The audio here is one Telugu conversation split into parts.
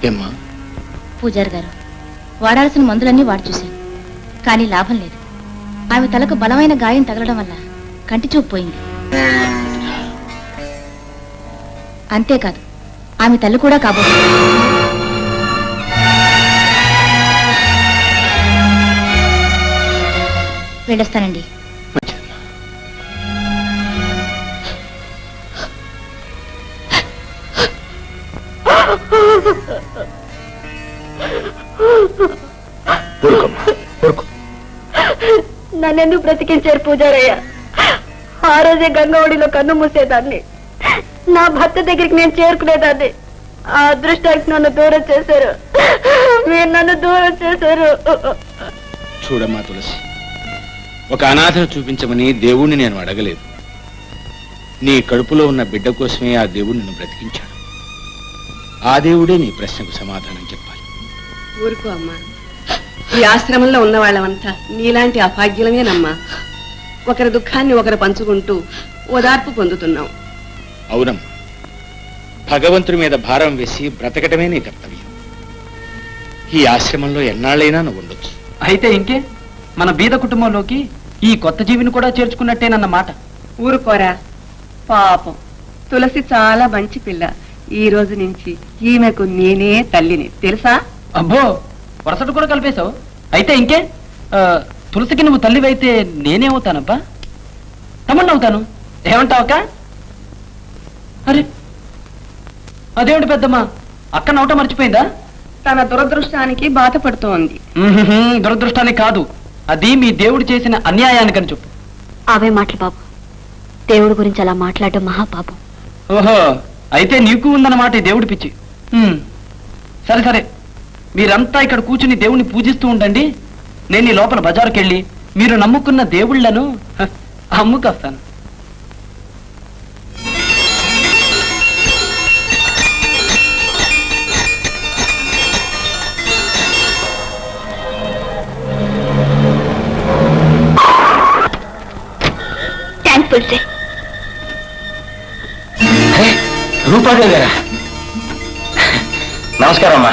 ఏమ్మా? పూజారి గారు, వాడాల్సిన మందులన్నీ వాడి చూశాను, కానీ లాభం లేదు. ఆమె తలకు బలమైన గాయం తగలడం వల్ల కంటి చూపు పోయింది. అంతేకాదు, ఆమె తల్లి కూడా కాబోతుంది. వెళ్ళొస్తానండి. నన్నెందుకు బ్రతికించారు పూజారయ్య? ఆ రోజే గంగవడిలో కన్ను మూసేదాన్ని, నా భర్త దగ్గరికి నేను చేరుకునేదాన్ని. ఆ అదృష్టానికి నన్ను దూరం చేశారు, మీరు నన్ను దూరం చేశారు. చూడమ్మా తులసి, ఒక అనాథను చూపించమని దేవుణ్ణి నేను అడగలేదు. నీ కడుపులో ఉన్న బిడ్డ కోసమే ఆ దేవుడు నిన్ను బ్రతికించాడు. ఆ దేవుడే నీ ప్రశ్నకు సమాధానం చెప్పాలి. ఊరుకో అమ్మా, ఈ ఆశ్రమంలో ఉన్న వాళ్ళమంతా నీలాంటి అభాగ్యులమేనమ్మా. ఒకరి దుఃఖాన్ని ఒకరు పంచుకుంటూ ఓదార్పు పొందుతున్నాం. అవునమ్మా, భగవంతుడి మీద భారం వేసి బ్రతకటమే నీ కర్తవ్యం. ఈ ఆశ్రమంలో ఎన్నాళ్ళైనా నువ్వు ఉండొచ్చు. అయితే ఇంకే, మన బీద కుటుంబంలోకి ఈ కొత్త జీవిని కూడా చేర్చుకున్నట్టేనన్న మాట. ఊరుకోరా, పాపం తులసి చాలా మంచి పిల్ల. ఈ రోజు నుంచి ఈమెకు నేనే తల్లిని, తెలుసా? అబ్బో, వరసటు కూడా కలిపేశావు. అయితే ఇంకే, తులసికి నువ్వు తల్లివైతే నేనేమవుతానబ్బా? తమ్ముడిని అవుతాను. ఏమంటావక్క? అరే అదేమిటి పెద్దమ్మా, అక్క నవ్వట మర్చిపోయిందా? తన దురదృష్టానికి బాధపడుతోంది. దురదృష్టానికి కాదు, అది మీ దేవుడు చేసిన అన్యాయానికని చెప్పు. అవే మాటలు బాబు, దేవుడి గురించి అలా మాట్లాడటం మహాపాపం. ఓహో, అయితే నీకు ఉందన్నమాట ఈ దేవుడి పిచ్చి. సరే సరే, మీరంతా ఇక్కడ కూర్చుని దేవుణ్ణి పూజిస్తూ ఉండండి. నేను ఈ లోపల బజారుకెళ్ళి మీరు నమ్ముకున్న దేవుళ్లను అమ్ముకొస్తాను. రూపాదేవి గారా, నమస్కారం అమ్మా.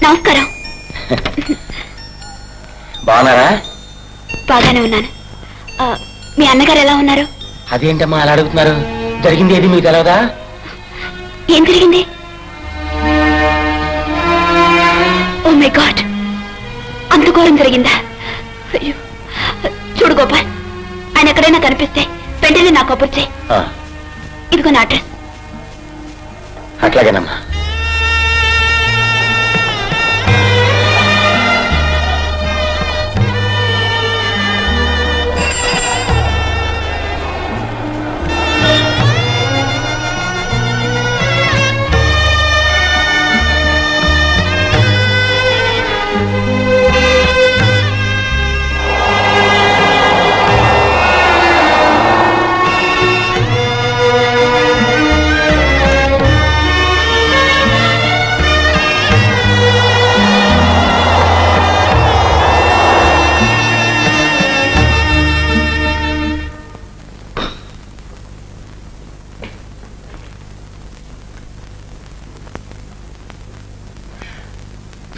నమస్కారం. బాగున్నారా? బాగానే ఉన్నాను. మీ అన్నగారు ఎలా ఉన్నారు? అదేంటమ్మా అలా అడుగుతున్నారు? జరిగింది ఏది మీకు తెలవదా? ఏం జరిగింది? ఓ మై గాడ్, అంత ఘోరం జరిగిందా? అయ్యో, చూడు గోపాల్, ఆయన ఎక్కడైనా కనిపిస్తే వెంటనే నాకు కబుర్ చేయి. ఇదిగో నా అడ్రస్. అట్లాగేనమ్మా.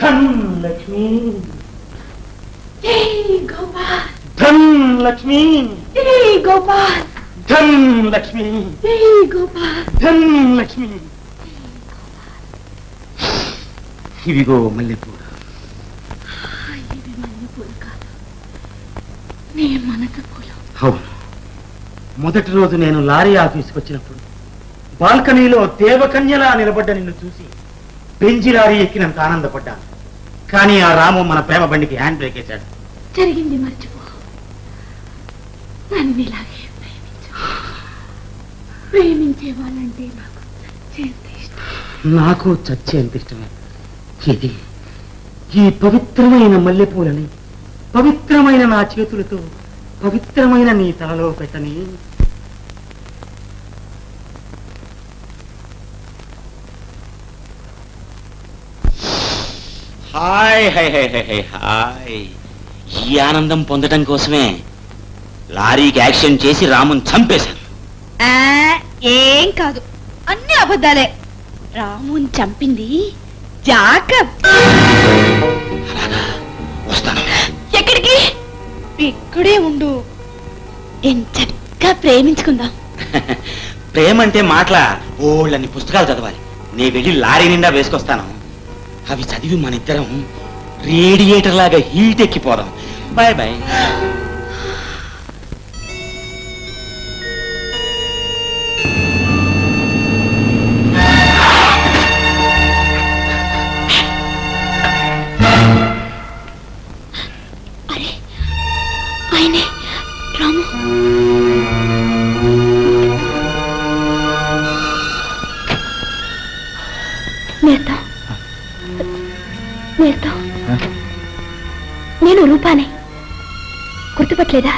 धनलक्ष्मी, जय गोपाल, धनलक्ष्मी, जय गोपाल, धनलक्ष्मी, जय गोपाल, धनलक्ष्मी. ఇవిగో మల్లెపూలు. ఇవి మల్లెపూలు కాదు, నీ మనసు పూలు. అవును, మొదటి రోజు నేను లారీ ఆఫీస్కి వచ్చినప్పుడు బాల్కనీలో దేవకన్యలా నిలబడ్డ నిన్ను చూసి బెంజి లారీ ఎక్కినంత ఆనందపడ్డాను. కానీ ఆ రాము మన ప్రేమ బండికి హ్యాండ్ బ్రేక్ వేశాడు. జరిగింది మర్చిపో, నన్ను ఇలాగే ప్రేమించు. ప్రేమించే వాళ్ళంటే నాకు చచ్చేంత ఇష్టం. నాకు చచ్చేంత ఇష్టమే. ఇది ఈ పవిత్రమైన మల్లెపూలని పవిత్రమైన నా చేతులతో పవిత్రమైన నీ తలలో పెట్టని. Hi hi high high high hi. ఈ ఆనందం పొందడం కోసమే లారీకి యాక్సిడెంట్ చేసి రాముని చంపేశాను. ఏం కాదు, అన్ని అబద్ధాలే. రాముని చంపింది జాకబ్. వస్తాను. ఎక్కడికి? ఇక్కడే ఉండు. ఎంచక్కా ప్రేమించుకుందాం. ప్రేమ అంటే మాటల ఓళ్ళని పుస్తకాలు చదవాలి. నీ వెళ్ళి లారీ నిండా వేసుకొస్తాను. అవి చదివి మన ఇద్దరం రేడియేటర్ లాగా హీట్ ఎక్కిపోదాం. Bye bye. ఆయనే రాము. నేర్తా నేర్తా నేను రూపానే గుర్తుపట్టలేదా?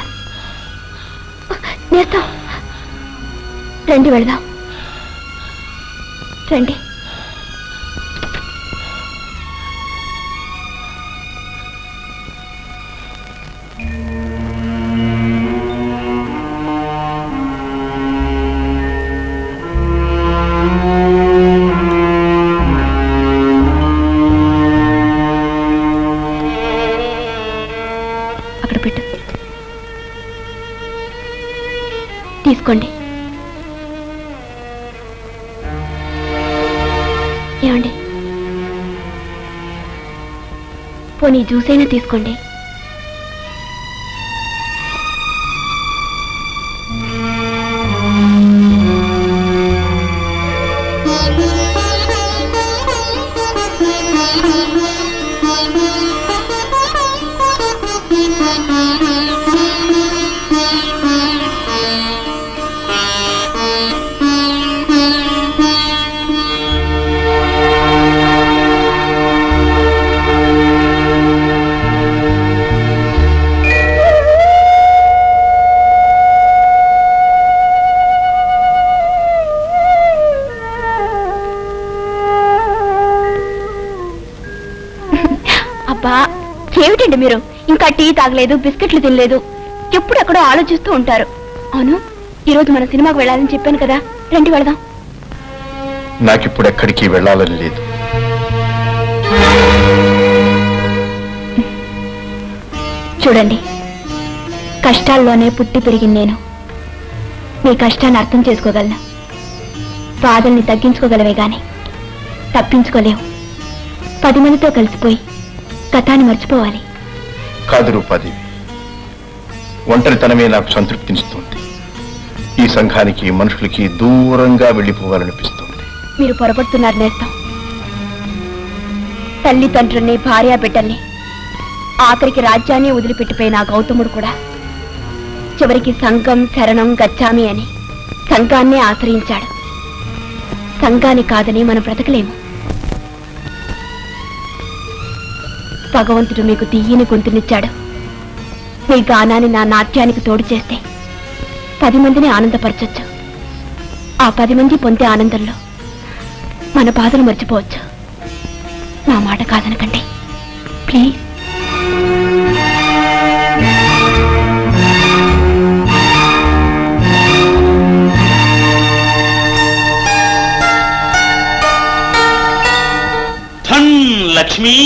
నేర్తా రండి వెళదాం. రండి. తీసుకోండి. ఏమండి, పోనీ జ్యూస్ అయినా తీసుకోండి. అబ్బా, ఏమిటండి మీరు ఇంకా టీ తాగలేదు, బిస్కెట్లు తినలేదు, ఎప్పుడెక్కడో ఆలోచిస్తూ ఉంటారు. అవును, ఈరోజు మన సినిమాకు వెళ్ళాలని చెప్పాను కదా, రండి వెళదాం. నాకిప్పుడు ఎక్కడికి వెళ్ళాలని లేదు. చూడండి, కష్టాల్లోనే పుట్టి పెరిగింది నేను. మీ కష్టాన్ని అర్థం చేసుకోగలను, బాధల్ని తగ్గించుకోగలవే గాని తప్పించుకోలేవు. 10 మందితో కలిసిపోయి గతాన్ని మర్చిపోవాలి. కాదు రూపాదేవి, ఒంటరితనమే నాకు సంతృప్తినిస్తుంది. ఈ సంఘానికి మనుషులకి దూరంగా వెళ్ళిపోవాలనిపిస్తుంది. మీరు పొరపడుతున్నారు నేస్తం. తల్లిదండ్రుల్ని, భార్యా బిడ్డల్ని, ఆఖరికి రాజ్యాన్ని వదిలిపెట్టిపోయిన ఆ గౌతముడు కూడా చివరికి సంఘం శరణం గచ్చామి అని సంఘాన్నే ఆశ్రయించాడు. సంఘాన్ని కాదని మనం బ్రతకలేము. భగవంతుడు మీకు తీయని గొంతునిచ్చాడు. మీ గానాన్ని నా నాట్యానికి తోడు చేస్తే 10 మందిని ఆనందపరచొచ్చు. ఆ 10 మంది పొందే ఆనందంలో మన బాధలు మర్చిపోవచ్చు. నా మాట కాదనకండి ప్లీజ్. ధన్ లక్ష్మి,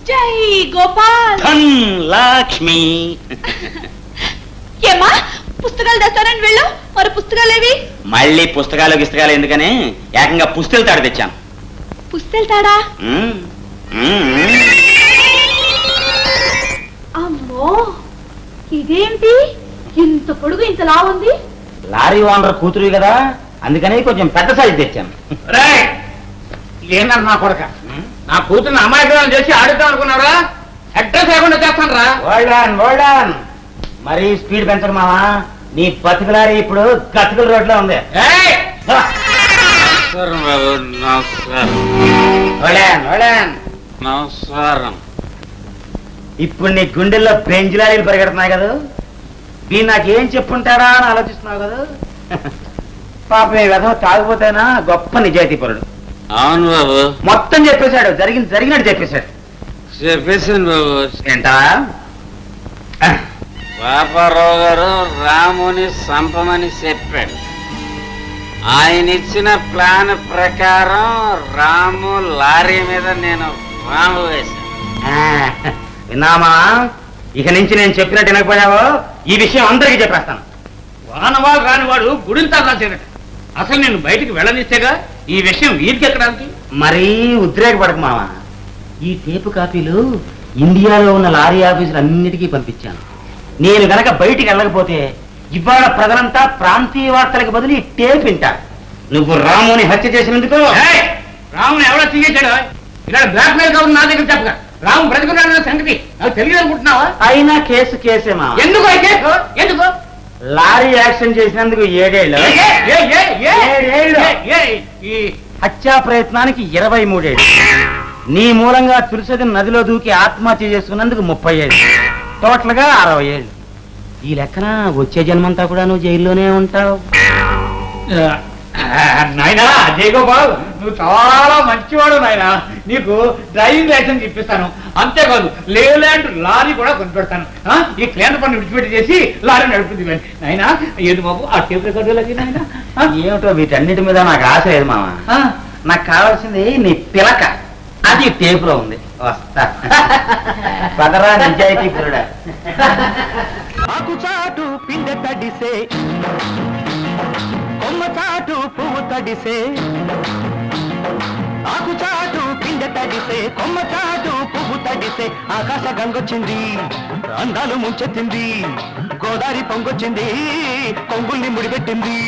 జై గోపాల్. ధన్ లక్ష్మి. ఏమా పుస్తకాలు తెస్తానని వెళ్ళు, మరి పుస్తకాలేవి? మళ్ళీ పుస్తకాలు ఎందుకని ఏకంగా పుస్తెలు తాడు తెచ్చాను. పుస్తెళ్తాడా? మ్మ్. మ్మ్. అమ్మో, ఇదేంటి ఇంత పొడుగు ఇంత లావుంది? లారీ ఓనర్ కూతురు కదా, అందుకని కొంచెం పెద్ద సైజు తెచ్చాను. ఏంటన్నా కొడక, నా కూతుర్ని అమాయకులను చేసి ఆడుతాం అనుకున్నారా? అడ్రస్ లేకుండా చేస్తాను రా. ఓల్డాన్ మరీ స్పీడ్ పెంచడం మావా. నీ బతుకు లారీ ఇప్పుడు గతుకుల రోడ్లో ఉంది. నమస్కారం. ఇప్పుడు నీ గుండెల్లో బెంజ్ లారీలు పరిగెడుతున్నాయి కదా, మీ నాకేం చెప్పుంటాడా అని ఆలోచిస్తున్నావు కదా. పాప ఈ విధవ తాగిపోతేనా గొప్ప నిజాయితీ పరుడు. అవును బాబు, మొత్తం చెప్పేశాడు, జరిగినట్టు చెప్పేశాడు. చెప్పేసాను బాబు. ఏంటా పాపారావు గారు రాముని సంపమని చెప్పాడు. ఆయన ఇచ్చిన ప్లాన్ ప్రకారం రాము లారీ మీద నేను బాంబు వేశాను. విన్నామా? ఇక నుంచి నేను చెప్పినట్టు వినకపోయావో ఈ విషయం అందరికీ చెప్పేస్తాను. వానవాళ్ళు రానివాడు గుడింతా రాసేదట. అసలు నేను బయటికి వెళ్ళనిస్తేగా ఈ విషయం వీరికి ఎక్కడానికి. మరీ ఉద్రేకపడకు మావా. ఈ టేపు కాపీలు ఇండియాలో ఉన్న లారీ ఆఫీసులు అన్నిటికీ పంపించాను. నేను గనక బయటికి వెళ్ళకపోతే ఇవాళ ప్రజలంతా ప్రాంతీయ వార్తలకు బదులు ఈ టేప్ వింటారు. నువ్వు రాముని హత్య చేసినందుకు రాముని ఎవరో తీసేశాడు. ఇలా బ్లాక్ మెయిల్ కవర్ నా దగ్గర చెప్పగా రాము బ్రతుకున్నాడన్న సంగతి నాకు తెలియదు అనుకుంటున్నావా? అయినా కేసే మావా. ఎందుకు ఆ కేసు? ఎందుకు? లారీ యాక్షన్ చేసినందుకు 7 ఏళ్ళు, ఈ హత్యా ప్రయత్నానికి 23 ఏళ్ళు, నీ మూలంగా తులసిది నదిలో దూకి ఆత్మహత్య చేసుకున్నందుకు 30 ఏళ్ళు, టోటల్ గా 60 ఏళ్ళు. ఈ లెక్కన వచ్చే జన్మంతా కూడా నువ్వు జైల్లోనే ఉంటావు. నాయనా జయగోపాల్, నువ్వు చాలా మంచివాడు నాయనా. నీకు డ్రైవింగ్ లైసెన్స్ ఇప్పిస్తాను. అంతేకాదు లేలాండ్ లారీ కూడా కొనిపెడతాను. ఈ కేంద్ర పన్ను విడిచిపెట్టి చేసి లారీ నడుపుతుంది నాయనా. ఏది బాబు ఆ టేప్ రికార్డు నాయనా? ఏమిటో వీటన్నిటి మీద నాకు ఆశ లేదు మామ. నాకు కావాల్సింది నీ పిలక, అది టేపులో ఉంది. వస్తా. పదరా నిజాయితీ పురుడా. ఆకుచాటు పిండ తడిసే, కొమ్మ చాటు పువ్వు తడిసే, ఆకుచాటు పిండ తడిసే, కొమ్మ చాటు పువ్వు తడిసే, ఆకాశ గంగొచ్చింది, అందాలు ముంచెత్తింది, గోదావరి పొంగొచ్చింది, కొంగుల్ని ముడిపెట్టింది.